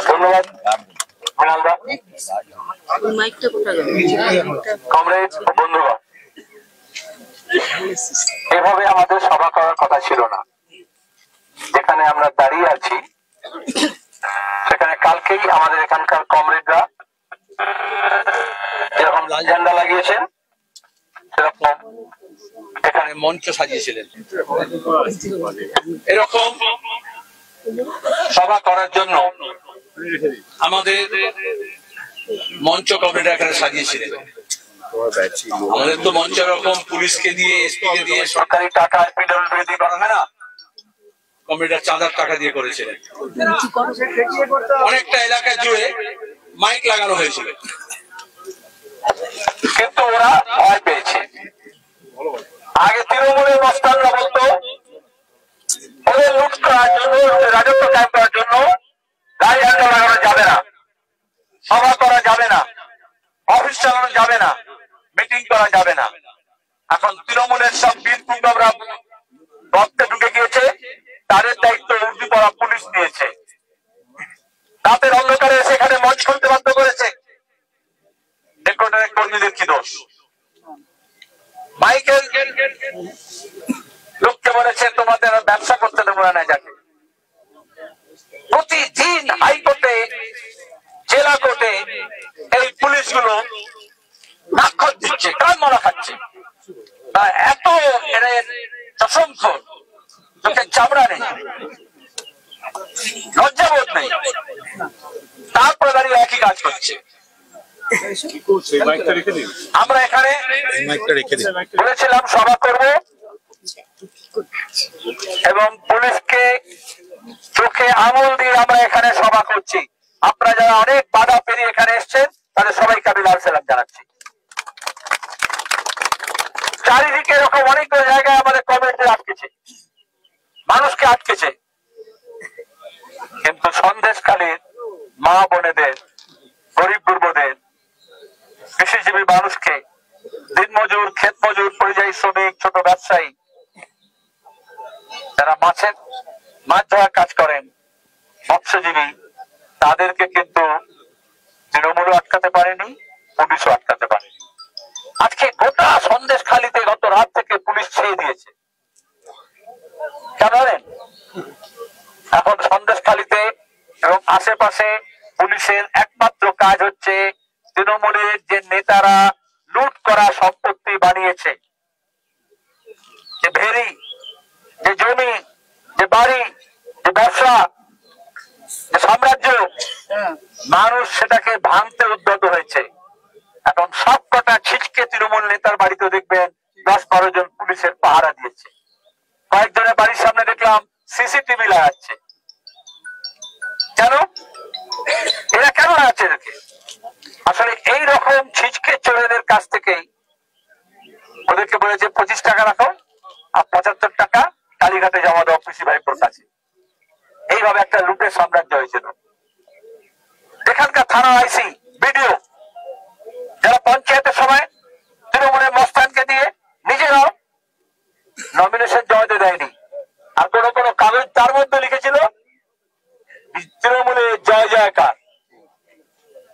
ধন্যবাদ কমরেড ও বন্ধুগণ, এভাবে আমাদের সভা করার কথা ছিল না। যেখানে আমরা দাঁড়িয়ে আছি সেখানে কালকেই আমাদের এখানকার কমরেডরা যেরকম লাল ঝান্ডা লাগিয়েছেন সেরকম এখানে মঞ্চ সাজিয়েছিলেন। এরকম সভা করার জন্য আমাদের মঞ্চ কমরেডরা এখানে সাজিয়েছিলেন। আমাদের তো মঞ্চ এরকম পুলিশকে দিয়ে, এসপি কে দিয়ে, সরকারি টাকা পিডব্লিউডি দিয়ে করা হয় না, কমরেডরা চাঁদার টাকা দিয়ে করেছিলেন। অনেকটা এলাকা জুড়ে মাইক লাগানো হয়েছিল, কিন্তু ওরা ভয় পেয়েছে। আগে তৃণমূলের মস্তানরা বলতো ওদের লুট করার জন্য, রাজত্ব কায়েম করার জন্য লাল ঝান্ডা লাগানো যাবে না, সভা করা যাবে না, অফিস চালানো যাবে না, মিটিং করা যাবে না। এখন তৃণমূলের সব বীর পুঙ্গবরা রক্তে ঢুকে গিয়েছে, তাদের দায়িত্ব উর্দি পড়া পুলিশ নিয়েছে। রাতের অন্ধকারে সেখানে মঞ্চ খুলতে বাধ্য করেছে। হেডকোয়ার্টারের কর্মীদের কি দোষ? মাইকেল লোককে বলেছে তোমাদের ব্যবসা করতে দেবো না যাকে। প্রতিদিন হাইকোর্টে, জেলা কোর্টে এই পুলিশগুলো নাক্ষর দিচ্ছে, কান মারা খাচ্ছে। এত এদের অসংখ্য চোখের চামড়া নেই, লজ্জাবোধ নেই, তারপরে দাঁড়িয়ে একই কাজ করছে। আমরা এখানে বলেছিলাম সভা করব এবং পুলিশকে চোখে আঙুল দিয়ে আমরা এখানে সভা করছি। আপনারা যারা অনেক বাধা পেরিয়ে এখানে এসছেন তাদের সবাইকে আমি লাল সালাম জানাচ্ছি। চারিদিকে এরকম অনেকগুলো জায়গায় আমাদের কমিউনিটি আটকেছে, মানুষকে আটকেছে, কিন্তু সন্দেশখালীর মা বোনেদের, গরিব দুর্বদের, কৃষিজীবী মানুষকে, দিনমজুর, ক্ষেত মজুর, পরিযায়ী শ্রমিক, ছোট ব্যবসায়ী যারা মাছ ধরার কাজ করেন, মৎস্যজীবী, তাদেরকে কিন্তু তৃণমূলও আটকাতে পারেনি, পুলিশও আটকাতে পারেনি। আজকে গোটা সন্দেশখালীতে গত রাত থেকে পুলিশ ছেড়ে দিয়েছে। কেন জানেন? এখন সন্দেশখালীতে এবং আশেপাশে পুলিশের একমাত্র কাজ হচ্ছে তৃণমূলের যে নেতারা লুট করা সম্পত্তি বানিয়েছে, যে ভেরি, যে জমি, যে বাড়ি, যে ব্যবসা, যে সাম্রাজ্য, মানুষ সেটাকে ভাঙতে উদ্যত হয়েছে। এখন সব কটা ছিচকে তৃণমূল নেতার বাড়িতে দেখবেন 10-12 জন পুলিশের পাহারা দিয়েছে। কয়েকজনের বাড়ির সামনে দেখলাম সিসিটিভি লাগাচ্ছে। কেন? এরা কেন লাগাচ্ছে এদেরকে? আসলে এই রকম ছিচকে চোরেদের কাছ থেকেই ওদেরকে বলেছে 25 টাকা রাখো আর 75 টাকা কালীঘাটে জমা দাও পিসি ভাইপোর কাছে। এইভাবে একটা লুটের সাম্রাজ্য হয়েছিল। এখানকার থানা আইসি, বিডিও যারা পঞ্চায়েতের সময় তৃণমূলের মস্তানকে দিয়ে নিজেরাও নমিনেশন জমাতে দেয়নি, আর কোন কোন কাগজ তার মধ্যে লিখেছিল তৃণমূলের জয় জয়কার,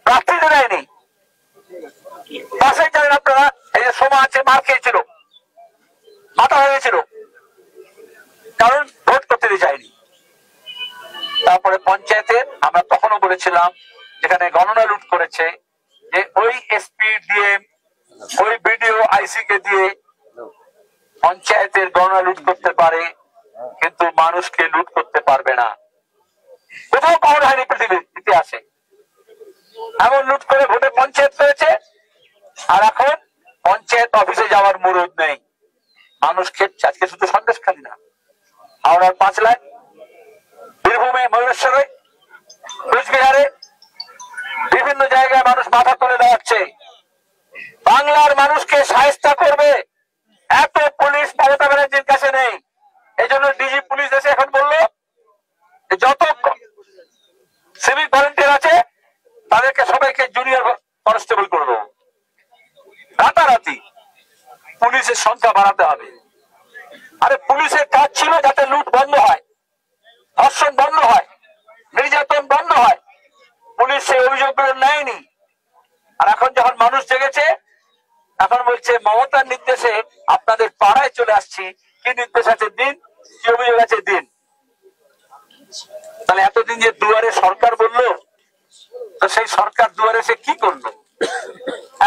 প্রার্থীতে দেয়নি। পাশে জানেন আপনারা, এই যে সোমা আছে, মার খেয়েছিল, মাথা হয়েছিল, কারণ ভোট করতে যায়নি। তারপরে পঞ্চায়েতের আমরা তখনও বলেছিলাম যেখানে গণনা লুট করেছে, যে ওই এসপি, ডিএম, ওই বিডিও, আইসি কে দিয়ে পঞ্চায়েতের গণনা লুট করতে পারে, কিন্তু মানুষকে লুট করতে পারবে না। কোথাও পাওয়া হয়নি পৃথিবীর ইতিহাসে এমন লুট করে ভোটে পঞ্চায়েত হয়েছে। আর এখন পঞ্চায়েত অফিসে যাওয়ার মুরুদ নেই, মানুষ খেপছে। আজকে শুধু সন্দেশখালী না, হাওড়ার 5 লাখ, বীরভূমে, ময়ূরেশ্বরে, কোচবিহারে, বিভিন্ন জায়গায় মানুষ মাথা তুলে দাঁড়াচ্ছে। বাংলার মানুষকে শায়েস্তা করবে এত পুলিশ মমতা ব্যানার্জির কাছে নেই। এই জন্য ডিজি পুলিশ এসে এখন বললো যত সিভিক ভলেন্টিয়ার আছে তাদেরকে সবাইকে জুনিয়র কনস্টেবল করে দেবো। রাতারাতি পুলিশের সংখ্যা বাড়াতে হবে। আরে পুলিশের কাজ ছিল যাতে লুট বন্ধ হয়, ধর্ষণ বন্ধ হয়, চলে আসছি, কি নির্দেশ আছে দিন, কি অভিযোগ আছে দিন। তাহলে এতদিন যে দুয়ারে সরকার বললো, তো সেই সরকার দুয়ারে সে কি করলো?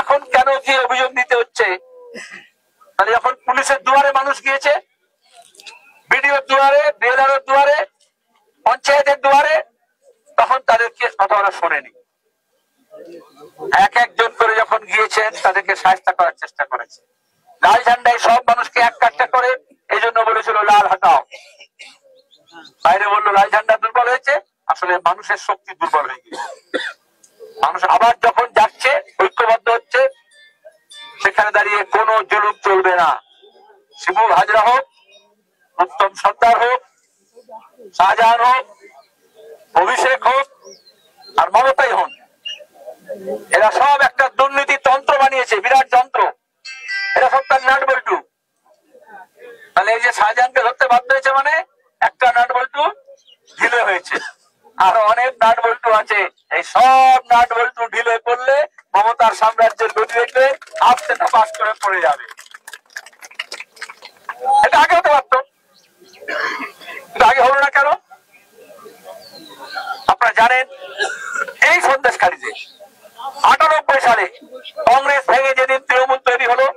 এখন কেন কি অভিযোগ নিতে হচ্ছে? তাহলে যখন পুলিশের দুয়ারে মানুষ গিয়েছে, বিডিওর দুয়ারে, বিএলআর এর দুয়ারে, পঞ্চায়েতের দুয়ারে, তখন তাদেরকে কথা ওরা শোনেনি। এক একজন করে যখন গিয়েছেন তাদেরকে সাহায্য করার চেষ্টা করেছে। লাল ঝান্ডায় সব মানুষকে এক কাটটা করে, এই জন্য বলেছিল লাল হাটাও। বাইরে বললো লাল ঝান্ডা দুর্বল হয়েছে, আসলে মানুষের শক্তি দুর্বল হয়ে গেছে। মানুষ আবার যখন যাচ্ছে, ঐক্যবদ্ধ হচ্ছে, সেখানে দাঁড়িয়ে কোনো জুলুম চলবে না। শিবু হাজরা হোক, উত্তম সর্দার হোক, শাহজাহান হোক, অভিষেক হোক, আর মমতাই হন, এরা সব একটা দুর্নীতি তন্ত্র বানিয়েছে, বিরাট যন্ত্র। এরা সব তার নাট বল্টু। তাহলে এই যে শাহজাহানকে ধরতে বাধ্য হয়েছে, মানে একটা নাট বল্টু ঢিলে হয়েছে, আর অনেক নাট বল্টু আছে। এই সব নাট বল্টু ঢিলে পড়লে মমতার সাম্রাজ্যের গতি দেখবে আস্তে পাস করে পড়ে যাবে। এটা আগে হতে পারত, কিন্তু আগে হলো না কেন? আপনারা জানেন, এই সন্দেশখালীতে 98 সালে কংগ্রেস ভেঙে যেদিন তৃণমূল তৈরি হলো,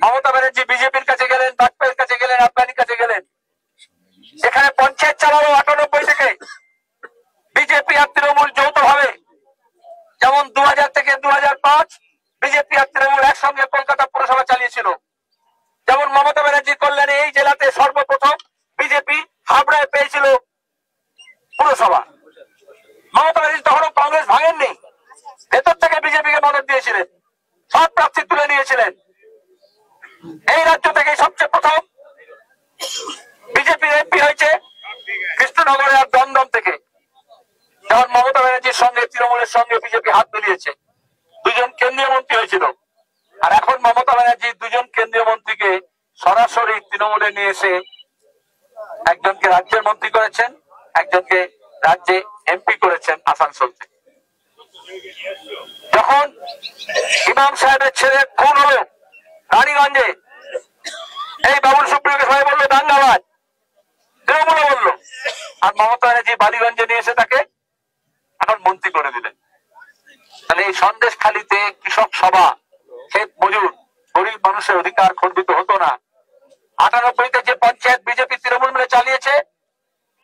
মমতা ব্যানার্জি বিজেপির কাছে গেলেন, বাজপেয়ীর কাছে গেলেন, আদবানির কাছে গেলেন। এখানে পঞ্চায়েত চালালো 98 থেকে বিজেপি আর তৃণমূল যৌথভাবে। যেমন 2000 থেকে 2005 বিজেপি আর তৃণমূল একসঙ্গে কলকাতা পুরসভা চালিয়েছিল। যেমন মমতা ব্যানার্জি কল্যাণে এই জেলাতে সর্বপ্রথম বিজেপি হাবড়ায় পেয়েছিল পুরসভা। মমতা ব্যানার্জি তখনও কংগ্রেস ভাঙেননি, ভেতর থেকে বিজেপিকে মদত দিয়েছিলেন, সব প্রার্থী তুলে নিয়েছিলেন। এই রাজ্য থেকে সবচেয়ে প্রথম বিজেপির এমপি হয়েছে কৃষ্ণনগরে আর দমদম থেকে। যখন মমতা ব্যানার্জির সঙ্গে তৃণমূলের সঙ্গে বিজেপি হাত মিলিয়েছে, দুজন কেন্দ্রীয় মন্ত্রী হয়েছিল। আর এখন মমতা ব্যানার্জি দুজন কেন্দ্রীয় মন্ত্রীকে সরাসরি তৃণমূলে নিয়ে এসে একজনকে রাজ্যের মন্ত্রী করেছেন, একজনকে রাজ্যে এমপি করেছেন আসানসোল থেকে। যখন ইমাম সাহেবের ছেলে খুন হলো রানীগঞ্জে, এই বাবুল সুপ্রিয়কে সবাই বললো দাঙ্গাবাজ, তৃণমূলে বললো, আর মমতা ব্যানার্জি বালিগঞ্জে নিয়ে এসে তাকে এখন মন্ত্রী করে দিলেন। তাহলে এই সন্দেশখালীতে কৃষক সভা, ক্ষেত মজুর, গরিব মানুষের অধিকার খণ্ডিত হতো না। 98-তে যে পঞ্চায়েত বিজেপি তৃণমূল মিলে চালিয়েছে,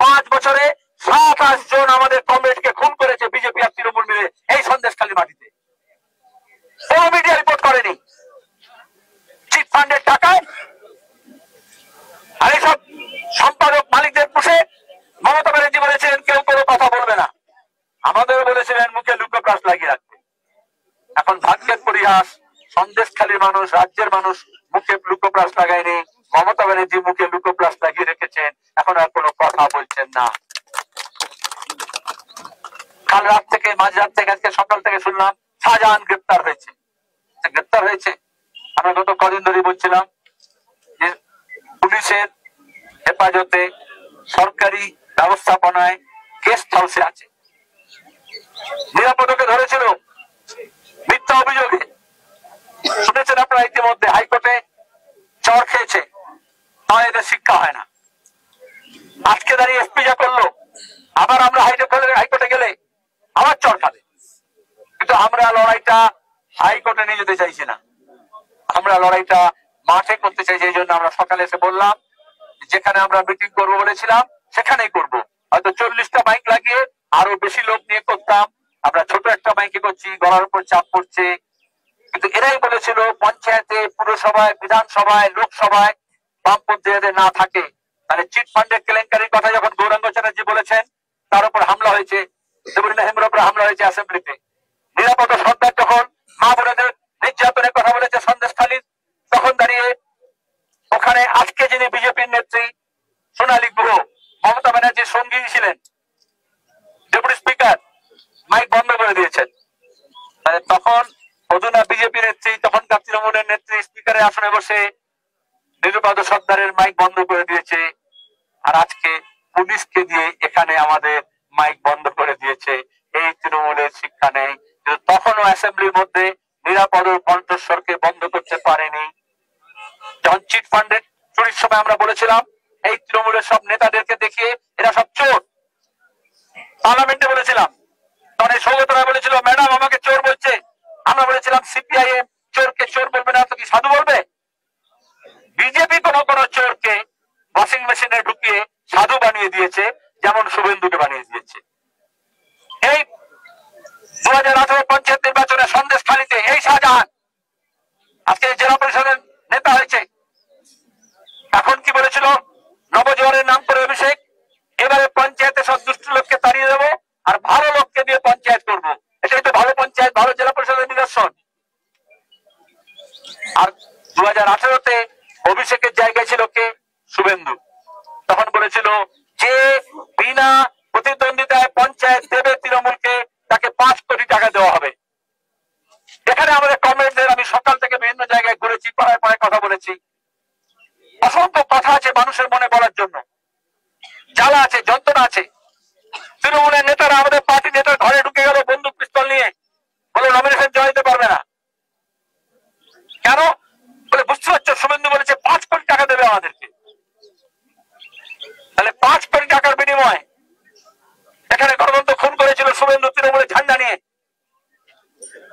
5 বছরে 27 জন আমাদের কমরেডকে খুন করেছে বিজেপি আর তৃণমূল মিলে এই সন্দেশখালী মাটিতে। কোনো মিডিয়া রিপোর্ট করেনি। চিট ফান্ডের টাকায় আর এইসব সম্পাদক মালিকদের পুষে মমতা ব্যানার্জি বলেছিলেন কেউ কোনো কথা বলবে না। আমাদের বলেছিলেন মুখে লুকোপ্রাস লাগিয়ে রাখতে। এখন ভাগ্যের পরিহাস, সন্দেশখালীর মানুষ, রাজ্যের মানুষ মুখে লুকোপ্রাস লাগায়নি, মমতা ব্যানার্জি মুখে লুকোপ্রাস লাগিয়ে রেখেছেন, এখন আর কোনো কথা বলছেন না। কাল রাত থেকে, মাঝরাত থেকে, আজকে সকাল থেকে শুনলাম শাহজাহান গ্রেপ্তার হয়েছে। গ্রেপ্তার হয়েছে, আমরা গত কদিন ধরে বলছিলাম যে পুলিশের হেফাজতে, সরকারি ব্যবস্থাপনায় গেস্ট হাউসে আছে। নিরাপদকে ধরেছিল মিথ্যা অভিযোগে, শুনেছেন আপনারা ইতিমধ্যে হাইকোর্টে চড় খেয়েছে, তাই এদের শিক্ষা হয় না। আজকে দাঁড়িয়ে এসপি যা করলো, আবার আমরা হাইকোর্টে গেলে আবার চড় খাবে। কিন্তু আমরা লড়াইটা হাইকোর্টে নিয়ে যেতে চাইছি না, আমরা লড়াইটা মাঠে করতে চাইছি। এই জন্য আমরা সকালে এসে বললাম যেখানে আমরা মিটিং করবো বলেছিলাম সেখানেই করব। হয়তো 40টা মাইক লাগিয়ে আরো বেশি লোক নিয়ে করতাম, আমরা ছোট একটা মাইকে করছি, গলার উপর চাপ পড়ছে। কিন্তু এরাই বলেছিল পঞ্চায়েতে, পুরসভায়, বিধানসভায়, লোকসভায় বামপন্থী যাতে না থাকে। তাহলে চিট ফান্ডের কেলেঙ্কারির কথা যখন গৌরাঙ্গ চ্যাটার্জি বলেছেন, তার উপর হামলা হয়েছে, দেবরিনা হেমব্রমের উপর হামলা হয়েছে অ্যাসেম্বলিতে। নিরাপদ সরকার যখন মা বোনেদের নির্যাতনের কথা বলেছে সন্দেশখালীর, তখন দাঁড়িয়ে ওখানে আজকে যিনি বিজেপির নেত্রী সোনালী গুহ, মমতা ব্যানার্জির সঙ্গী ছিলেন, ডেপুটি স্পিকার, মাইক বন্ধ করে দিয়েছেন। তখন অধুনা বিজেপি নেত্রী, তখনকার তৃণমূলের নেত্রী স্পিকারের আসনে বসে নিরুপদ সর্দারের মাইক বন্ধ করে দিয়েছে, আর আজকে পুলিশকে দিয়ে এখানে আমাদের মাইক বন্ধ করে দিয়েছে। এই তৃণমূলের শিক্ষা নেই। কিন্তু তখনও অ্যাসেম্বলির মধ্যে নিরাপদ কণ্ঠস্বরকে বন্ধ করতে পারেনি। যখন চিট ফান্ডের রাজনীতির সময় আমরা বলেছিলাম এই তৃণমূলের সব নেতাদেরকে দেখিয়ে এরা সব চোর। পার্লামেন্টে বলেছিলাম, তখন এই সৌগত রায় বলেছিল ম্যাডাম আমাকে চোর বলছে। আমরা বলেছিলাম সিপিআইএম চোরকে চোর বলবে না তো কি সাধু বলবে? বিজেপি কোন কোন চোরকে ওয়াশিং মেশিনে ঢুকিয়ে সাধু বানিয়ে দিয়েছে, যেমন শুভেন্দুকে বানিয়ে দিয়েছে। এই 2018 পঞ্চায়েত নির্বাচনে সন্দেশখালীতে এই শাহজাহান আজকে জেলা পরিষদের নেতা হয়েছে। এখন কি বলেছিল? নবজোয়ারের নাম করে অভিষেক, এবারে পঞ্চায়েতে সব দুষ্ট লোককে তাড়িয়ে দেবো আর ভালো লোককে দিয়ে পঞ্চায়েত করবো। এটাই তো ভালো পঞ্চায়েত, ভালো জেলা পরিষদের নিদর্শন। আর 2018-তে অভিষেকের জায়গায় ছিল কে? শুভেন্দু। তখন বলেছিল যে বিনা প্রতিদ্বন্দ্বিতায় পঞ্চায়েত দেবে তৃণমূলকে, তাকে 5 কোটি টাকা দেওয়া হবে। এখানে আমাদের কমরেডদের আমি সকাল থেকে বিভিন্ন জায়গায় ঘুরেছি, পাড়ায় পাড়ায় কথা বলেছি। অসংখ্য কথা আছে মানুষের মনে বলার জন্য, জ্বালা আছে, যন্ত্রণা আছে। তৃণমূলের নেতারা আমাদের পার্টি নেতার ঘরে ঢুকে গেল বন্দুক পিস্তল নিয়ে, বলে নমিনেশন জমা দিতে পারবে না। কেন? বলে বুঝতে পারছো শুভেন্দু বলেছে 5 কোটি টাকা দেবে আমাদেরকে। তাহলে 5 কোটি টাকার বিনিময়ে এখানে গণতন্ত্র খুন করেছিল শুভেন্দু তৃণমূলের ঝান্ডা নিয়ে।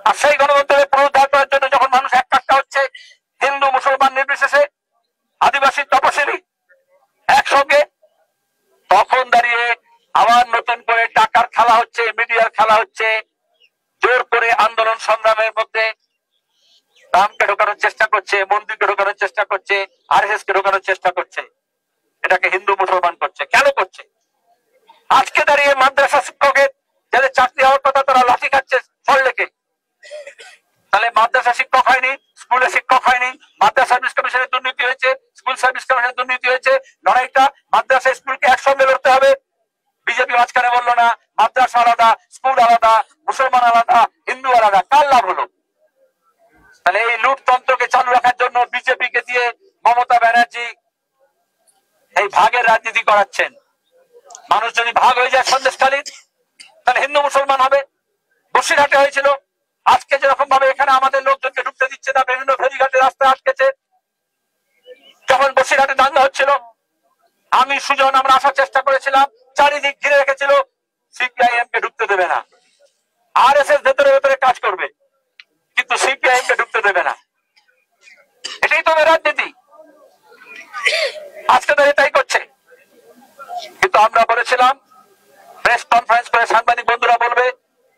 আর সেই গণতন্ত্রের পুনরুদ্ধার করার জন্য যখন মানুষ এক কাজটা হচ্ছে, হিন্দু মুসলমান নির্বিশেষে, আদিবাসী তপশিলি একসঙ্গে, তখন দাঁড়িয়ে আবার নতুন করে টাকার খেলা হচ্ছে, মিডিয়ার খেলা হচ্ছে। জোর করে আন্দোলন সংগ্রামের মধ্যে রামকে ঢোকানোর চেষ্টা করছে, মন্দিরকে ঢোকানোর চেষ্টা করছে, আরএসএস কে ঢোকানোর চেষ্টা করছে। এটাকে হিন্দু মুসলমান করছে। কেন করছে? আজকে দাঁড়িয়ে মাদ্রাসা শিক্ষকের যাদের চাকরি হওয়ার কথা তারা লাঠি খাচ্ছে সল্লেকে। তাহলে মাদ্রাসা শিক্ষক হয়নি, স্কুলে শিক্ষক হয়নি, মাদ্রাসা সার্ভিস কমিশনের দুর্নীতি হয়েছে, স্কুল সার্ভিস কমিশনের দুর্নীতি হয়েছে। লড়াইটা মাদ্রাসা স্কুলকে একসঙ্গে লড়তে হবে। বিজেপি মাঝখানে বললো না মাদ্রাসা আলাদা, স্কুল আলাদা, মুসলমান আলাদা, হিন্দু আলাদা। কার লাভ হলো? তাহলে এই লুটতন্ত্রকে চালু রাখার জন্য বিজেপিকে দিয়ে মমতা ব্যানার্জি এই ভাগের রাজনীতি করাচ্ছেন। মানুষ যদি ভাগ হয়ে যায় সন্দেশখালীর, তাহলে হিন্দু মুসলমান হবে। বসিরহাটে হয়েছিল, আজকে যেরকম ভাবে এখানে আমাদের লোকজনকে ঢুকতে দিচ্ছে না, বিভিন্ন ফেরিঘাটে রাস্তায় আটকেছে। যখন বসিরহাটে দাঙ্গা হচ্ছিল, আমি সুজন আমরা আসার চেষ্টা করেছিলাম, চারিদিক ঘিরে রেখেছিল, সিপিআইএম কে ঢুকতে দেবে না। আরএসএস ভেতরে ভেতরে কাজ করবে, কিন্তু সিপিআইএম কে ঢুকতে দেবে না। এটাই তো রাজনীতি। আজকে তো এটাই করছে। কিন্তু আমরা বলেছিলাম, প্রেস কনফারেন্স করে সাংবাদিক বন্ধুরা বলবে,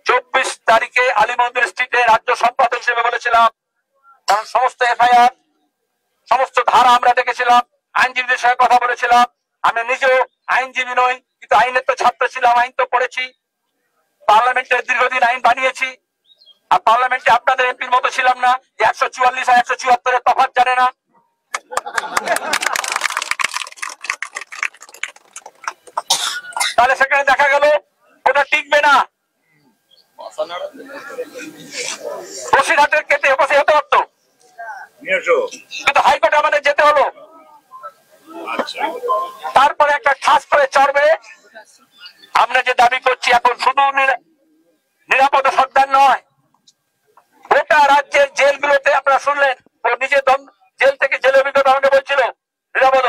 24 তারিখে আলিমন্দির স্ট্রিটে রাজ্য সম্পাদক হিসেবে বলেছিলাম, কারণ সমস্ত এফআইআর, সমস্ত ধারা আমরা দেখেছিলাম, আইনজীবীদের সঙ্গে কথা বলেছিলাম। আমি নিজেও আইনজীবী নই, কিন্তু আইনের তো ছাত্র ছিলাম, আইন তো পড়েছি, পার্লামেন্টের দীর্ঘদিন আইন বানিয়েছি। আর পার্লামেন্টে আপনাদের এমপির মতো ছিলাম না যে 144 আর 174 এর তফাৎ জানে না। তাহলে সেখানে দেখা গেল ওটা টিকবে না। বসিরহাটের কেটে বসে হতে পারতো, কিন্তু হাইকোর্টে আমাদের যেতে হলো। তারপরে একটা ঠাস করে চড়বে। আমরা যে দাবি করছি এখন শুধু নিরাপদ সর্দার নয়, গোটা রাজ্যের জেলগুলোতে আপনারা শুনলেন, ও নিজে জেল থেকে জেল অভিজ্ঞতা আমাকে বলছিল, নিরাপদ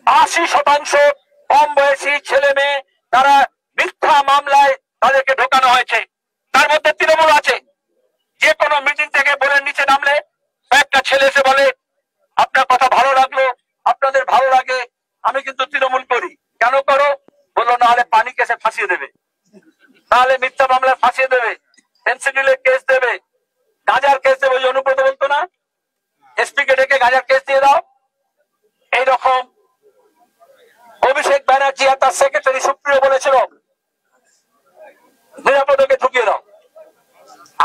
80% কম বয়সী ছেলে মেয়ে তারা মিথ্যা মামলায় তাদেরকে ঢোকানো হয়েছে। তার মধ্যে তৃণমূল আছে। যে কোনো মিটিং থেকে বলে নিচে নামলে একটা ছেলে এসে বলে আপনার কথা ভালো লাগলো, আপনাদের ভালো লাগে, আমি কিন্তু তৃণমূল করি। কেন করো? বললো নাহলে পানি কেসে ফাঁসিয়ে দেবে, নাহলে মিথ্যা মামলায় ফাঁসিয়ে দেবে, ফেন্সিডিলের কেস দেবে, গাঁজার কেস দেবে। ওই অনুব্রত বলতো না, এসপি কে ডেকে গাঁজার কেস দিয়ে দাও। এইরকম অভিষেক ব্যানার্জি আর তার সেক্রেটারি সুপ্রিয় বলেছিল নিরাপদকে ঢুকিয়ে দাও।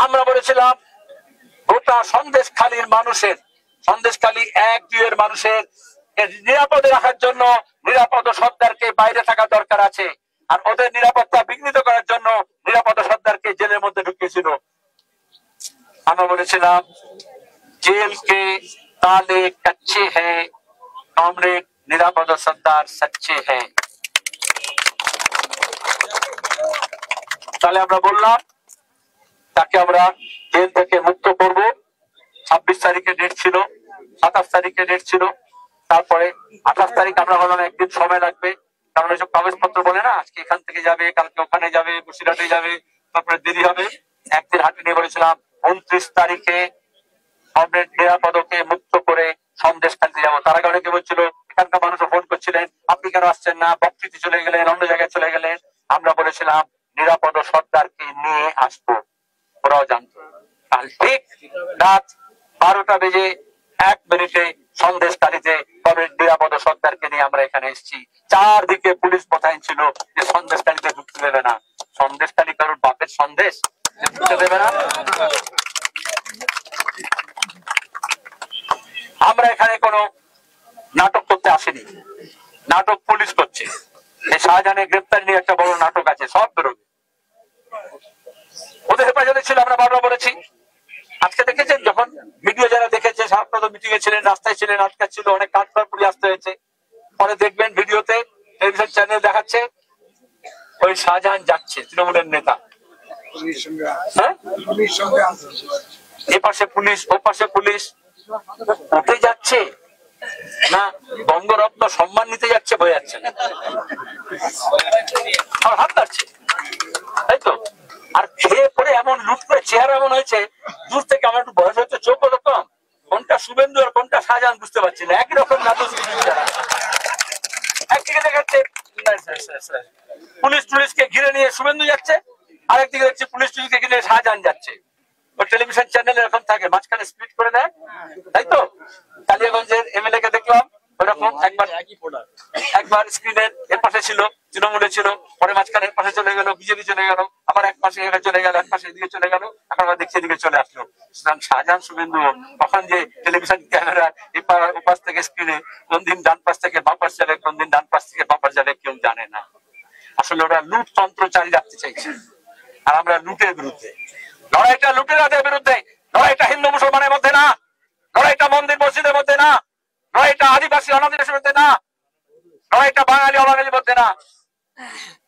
আমরা বলেছিলাম গোটা সন্দেশখালীর মানুষের, সন্দেশখালী 1-2 এর মানুষের নিরাপদে রাখার জন্য নিরাপদ সর্দারকে বাইরে থাকা দরকার আছে। আর ওদের নিরাপত্তা বিঘ্নিত করার জন্য নিরাপদ সর্দারকে জেলের মধ্যে ঢুকিয়েছিল। আমরা বলেছিলাম জেলকে তালে কাচ্চে হ্যায়, কমরেড নিরাপদ সর্দার সচ্চে হ্যায়। তাহলে আমরা বললাম তাকে আমরা জেল থেকে মুক্ত করব। 26 তারিখে ডেট ছিল, 27 তারিখে ডেট ছিল, তারপরে 28 তারিখ আমরা বললাম একদিন সময় লাগবে, কারণ ওইসব কাগজপত্র বলে না, আজকে এখান থেকে যাবে, কালকে ওখানে যাবে, বসিরহাটে যাবে, তারপরে দেরি হবে। একদিন হাতে নিয়ে বলেছিলাম 29 তারিখে কমরেড নিরাপদকে মুক্ত করে সন্দেশখালিতে যাবো। তার আগে অনেকে বলছিল, এখানকার মানুষ ফোন করছিলেন, আপনি কেন আসছেন না, বকৃতি চলে গেলেন, অন্য জায়গায় চলে গেলেন। আমরা বলেছিলাম নিরাপদ সর্দারকে নিয়ে আসবো, ওরাও জানতো। কাল ঠিক রাত 12:01 সন্দেশখালিতে কমরেড নিরাপদ সর্দারকে নিয়ে আমরা এখানে এসেছি। চারদিকে পুলিশ মোতায়েন ছিল যে সন্দেশখালিতে ঢুকতে দেবে না। সন্দেশখালি কারোর বাপের সন্দেশ, ঢুকতে দেবে না। আমরা এখানে কোনো নাটক করতে আসিনি, নাটক পুলিশ করছে। এই শাহজাহানের গ্রেপ্তার নিয়ে একটা বড় নাটক আছে, সব বেরোবে। ওদের হেফাজতে ছিল, আমরা বারবার বলেছি। আজকে দেখেছেন, যখন ভিডিও যারা দেখেছে, সাহায্য মিটিং এ ছিলেন, রাস্তায় ছিলেন, আটকা ছিল, অনেক কাঠপার পুড়ে আসতে হয়েছে। পরে দেখবেন ভিডিওতে টেলিভিশন চ্যানেল দেখাচ্ছে ওই শাহজাহান যাচ্ছে, তৃণমূলের নেতা, হ্যাঁ, এপাশে পুলিশ, ও পাশে পুলিশ, উঠে যাচ্ছে না বঙ্গরত্ন সম্মান নিতে যাচ্ছে, বয়ে যাচ্ছে না, আর হাত কাটছে, তাই তো। আর খেয়ে পরে এমন লুট করে চেহারা এমন হয়েছে, দূর থেকে আমার একটু বয়স হচ্ছে, চোখ হলো কম, কোনটা শুভেন্দু আর কোনটা শাহজাহান বুঝতে পারছি না, একই রকম নাটক। একদিকে দেখাচ্ছে পুলিশ টুলিশকে ঘিরে নিয়ে শুভেন্দু যাচ্ছে, আরেকদিকে দেখছি পুলিশ টুলিশকে ঘিরে শাহজাহান যাচ্ছে। ও টেলিভিশন চ্যানেল এরকম থাকে, মাঝখানে স্প্লিট করে দেয়, তাই তো। কালিয়াগঞ্জের এমএলএ কে দেখলাম ওরকম, একবার স্ক্রিনের এর পাশে ছিল, তৃণমূলে ছিল, পরে মাঝখানে এর পাশে চলে গেল, বিজেপি চলে গেল, আবার এক পাশে চলে গেল, এক পাশে এদিকে চলে গেল, এখন আবার দেখছি এদিকে চলে আসলো। শাহজাহান শুভেন্দু তখন যে টেলিভিশন ক্যামেরা উপাস থেকে স্ক্রিনে কোন দিন ডান পাশ থেকে বাম পাশ যাবে, কোন দিন ডান পাশ থেকে বাম পাশ যাবে, কেউ জানে না। আসলে ওরা লুট তন্ত্র চালিয়ে রাখতে চাইছে, আর আমরা লুটের বিরুদ্ধে। লড়াইটা লুটেরাদের বিরুদ্ধে, লড়াইটা হিন্দু মুসলমানের মধ্যে না, লড়াইটা মন্দির মসজিদের মধ্যে না, লড়াইটা আদিবাসী অনাদিবাসীর মধ্যে না, লড়াইটা বাঙালি অবাঙালির মধ্যে না,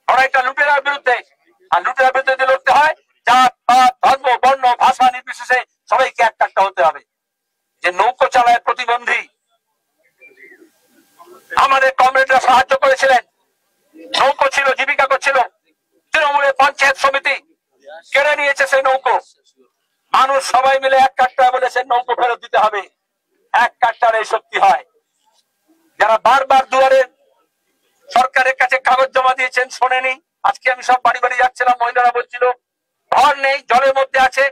লড়াইটা লুটেরার বিরুদ্ধে। আর লুটেরার বিরুদ্ধে যদি লড়তে হয়, জাত পাত ধর্ম বর্ণ ভাষা নির্বিশেষে সবাইকে একটা হতে হবে। যে নৌকো চালায় প্রতিবন্ধী, আমাদের কমরেডরা সাহায্য করেছিলেন, নৌকো ছিল, জীবিকা করছিল, তৃণমূলের পঞ্চায়েত সমিতি কেড়ে নিয়েছে সেই নৌকো। মানুষ সবাই মিলে এক কাঠটা বলেছে নৌকো ফেরত দিতে হবে। এক কাঠটার এই শক্তি হয়। যারা বারবার দুয়ারে সরকারের কাছে কাগজ জমা দিয়েছেন, শোনেনি। আজকে আমি সব বাড়ি বাড়ি যাচ্ছিলাম, মহিলারা বলছিল ঘর নেই, জলের মধ্যে আছে,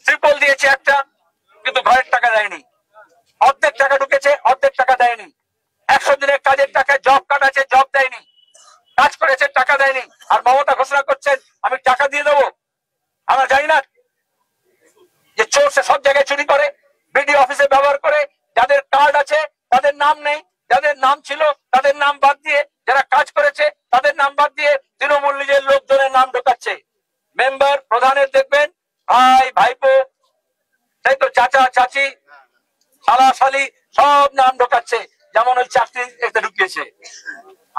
ত্রিপল দিয়েছে একটা, কিন্তু ঘরের টাকা দেয়নি। অর্ধেক টাকা ঢুকেছে, অর্ধেক টাকা দেয়নি। 100 দিনের কাজের টাকায় জব কার্ড আছে, জব দেয়নি। কাজ করেছে, টাকা দেয়নি। আর মমতা ঘোষণা করছেন আমি টাকা দিয়ে দেবো। আমরা জানি না যে চোর সে সব জায়গায় চুরি করে, বিডিও অফিসে ব্যবহার করে। যাদের কার্ড আছে তাদের নাম নেই, যাদের নাম ছিল তাদের নাম বাদ দিয়ে, যারা কাজ করেছে তাদের নাম বাদ দিয়ে তৃণমূল নিজের লোকজনের নাম ঢোকাচ্ছে। মেম্বার প্রধানের দেখবেন ভাই ভাইপো, তাই তো, চাচা চাচি, শালা শালি, সব নাম ঢোকাচ্ছে, যেমন ওই চাকরি এতে ঢুকিয়েছে।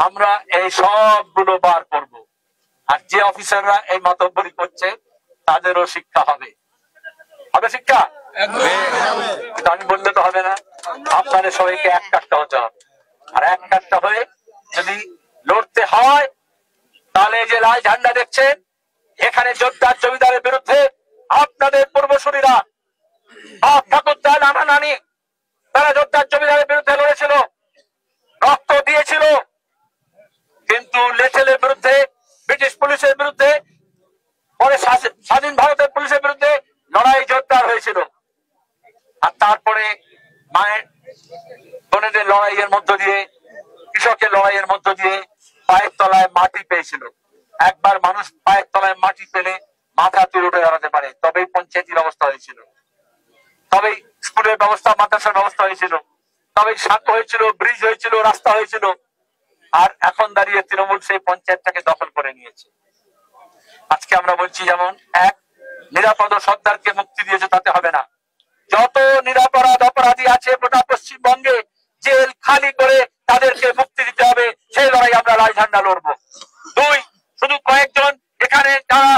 আমরা এই সবগুলো বার করব। আর যে অফিসাররা এই মাতব্বরি করছে তাদেরও শিক্ষা হবে। হবে শিক্ষা? আমি বললে তো হবে না, আপনাদের সবাইকে এক কাঠটা হতে হবে। আর এক কাঠটা হয়ে যদি লড়তে হয়, তাহলে এই যে লাল ঝান্ডা দেখছেন, এখানে যোদ্ধার জমিদারের বিরুদ্ধে আপনাদের পূর্বসূরীরা, বাপ ঠাকুরদা, নানা নানি, তারা যোদ্ধার জমিদারের বিরুদ্ধে লড়েছিল, রক্ত দিয়েছিল। কিন্তু লেটেলের বিরুদ্ধে, ব্রিটিশ পুলিশের বিরুদ্ধে, পরে স্বাধীন ভারতের পুলিশের বিরুদ্ধে লড়াই জোরদার হয়েছিল। আর তারপরে মায়ের বোনেদের লড়াইয়ের মধ্য দিয়ে, কৃষকের লড়াইয়ের মধ্য দিয়ে পায়ের তলায় মাটি পেয়েছিল। একবার মানুষ পায়ের তলায় মাটি পেলে মাথা তুলে উঠে দাঁড়াতে পারে, তবেই পঞ্চায়েতের ব্যবস্থা হয়েছিল, তবেই স্কুলের ব্যবস্থা, মাদ্রাসার ব্যবস্থা হয়েছিল, তবেই সাঁকো হয়েছিল, ব্রিজ হয়েছিল, রাস্তা হয়েছিল। আর এখন দাঁড়িয়ে তৃণমূল সেই পঞ্চায়েতটাকে দখল করে নিয়েছে। আজকে আমরা বলছি, যেমন এক নিরাপদ সর্দারকে মুক্তি দিয়েছে, তাতে হবে না। যত নিরাপরাধ অপরাধী আছে গোটা পশ্চিমবঙ্গে, জেল খালি করে তাদেরকে মুক্তি দিতে হবে। সেই লড়াই আমরা লাল ঝান্ডা লড়বো। দুই, শুধু কয়েকজন এখানে যারা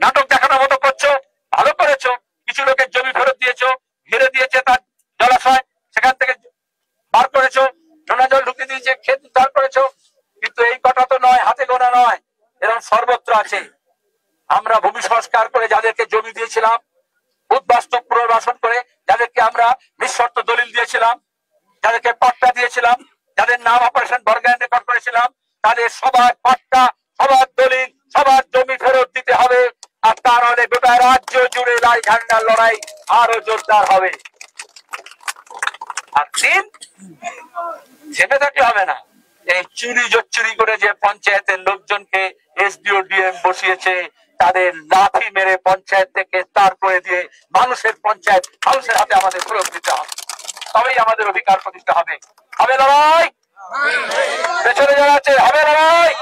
নাটক দেখানোর মতো করছো, ভালো করেছো, কিছু লোকের জমি ফেরত দিয়েছো, ঘিরে দিয়েছে তার জলাশয়, সেখান থেকে আছে। আমরা ভূমি সংস্কার করে যাদেরকে জমি দিয়েছিলাম, উদ্বাস্তু পুনর্বাসন করে যাদেরকে আমরা নিঃশর্ত দলিল দিয়েছিলাম, যাদেরকে পট্টা দিয়েছিলাম, যাদের নাম অপারেশন বর্গায়ন রেকর্ড করেছিলাম, তাদের সবার পট্টা, সবার দলিল, সবার জমি ফেরত দিতে হবে। আর তা নাহলে গোটা রাজ্য জুড়ে লাল ঝান্ডার লড়াই আরো জোরদার হবে। আর তিন, থেমে থাকলে হবে না। এই চুরি জোচ্চুরি করে যে পঞ্চায়েতের লোকজনকে এসডিও ডিএম বসিয়েছে, তাদের লাঠি মেরে পঞ্চায়েত থেকে তার করে দিয়ে মানুষের পঞ্চায়েত মানুষের হাতে আমাদের ফেরত দিতে হবে। তবেই আমাদের অধিকার প্রতিষ্ঠা হবে। হবে লড়াই, পেছনে যারা আছে হবে লড়াই।